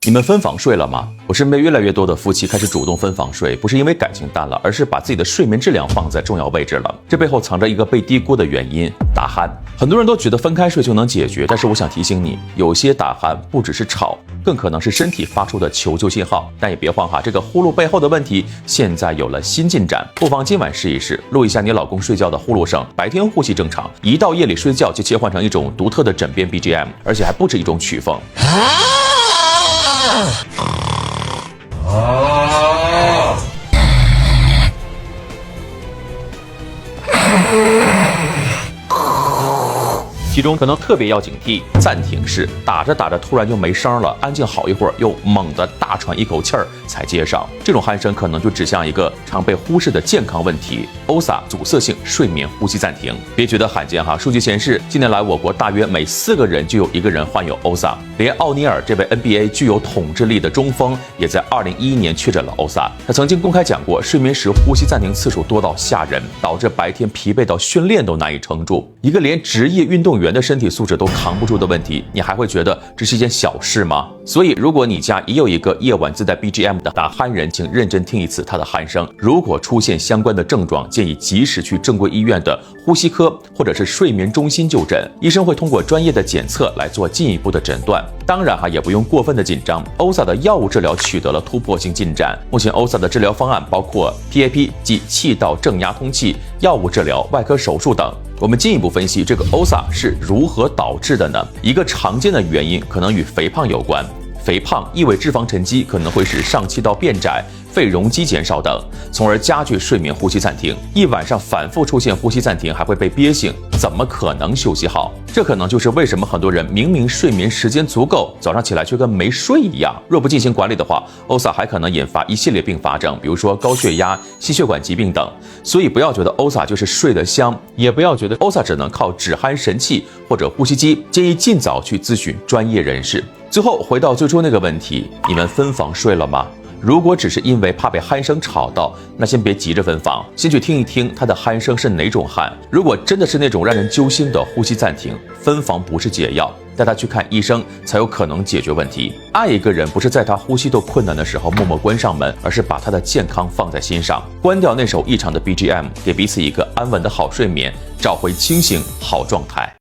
你们分房睡了吗？我身边越来越多的夫妻开始主动分房睡，不是因为感情淡了，而是把自己的睡眠质量放在重要位置了。这背后藏着一个被低估的原因——打鼾。很多人都觉得分开睡就能解决，但是我想提醒你，有些打鼾不只是吵，更可能是身体发出的求救信号。但也别慌哈，这个呼噜背后的问题现在有了新进展，不妨今晚试一试，录一下你老公睡觉的呼噜声，白天呼吸正常，一到夜里睡觉就切换成一种独特的枕边 BGM， 而且还不止一种曲风。其中可能特别要警惕暂停式，打着打着突然就没声了，安静好一会儿又猛地大喘一口气儿才接上，这种鼾声可能就指向一个常被忽视的健康问题— OSA 阻塞性睡眠呼吸暂停。别觉得罕见哈，数据显示，近年来我国大约每4个人就有1个人患有 OSA， 连奥尼尔这位 NBA 具有统治力的中锋也在2011年确诊了 OSA。他曾经公开讲过，睡眠时呼吸暂停次数多到吓人，导致白天疲惫到训练都难以撑住。一个连职业运动员的身体素质都扛不住的问题，你还会觉得这是一件小事吗？所以如果你家也有一个夜晚自带 BGM 的打鼾人，请认真听一次他的鼾声。如果出现相关的症状，建议及时去正规医院的呼吸科或者是睡眠中心就诊，医生会通过专业的检测来做进一步的诊断。当然也不用过分的紧张， OSA 的药物治疗取得了突破性进展。目前 OSA 的治疗方案包括 PAP 即气道正压通气、药物治疗、外科手术等。我们进一步分析这个 OSA 是如何导致的呢？一个常见的原因可能与肥胖有关，肥胖异位脂肪沉积可能会使上气道变窄、肺容积减少等，从而加剧睡眠呼吸暂停。一晚上反复出现呼吸暂停，还会被憋醒，怎么可能休息好？这可能就是为什么很多人明明睡眠时间足够，早上起来却跟没睡一样。若不进行管理的话， OSA 还可能引发一系列并发症，比如说高血压、心血管疾病等。所以不要觉得 OSA 就是睡得香，也不要觉得 OSA 只能靠止鼾神器或者呼吸机，建议尽早去咨询专业人士。最后回到最初那个问题，你们分房睡了吗？如果只是因为怕被鼾声吵到，那先别急着分房，先去听一听他的鼾声是哪种鼾。如果真的是那种让人揪心的呼吸暂停，分房不是解药，带他去看医生才有可能解决问题。爱一个人不是在他呼吸都困难的时候默默关上门，而是把他的健康放在心上，关掉那首异常的 BGM， 给彼此一个安稳的好睡眠，找回清醒好状态。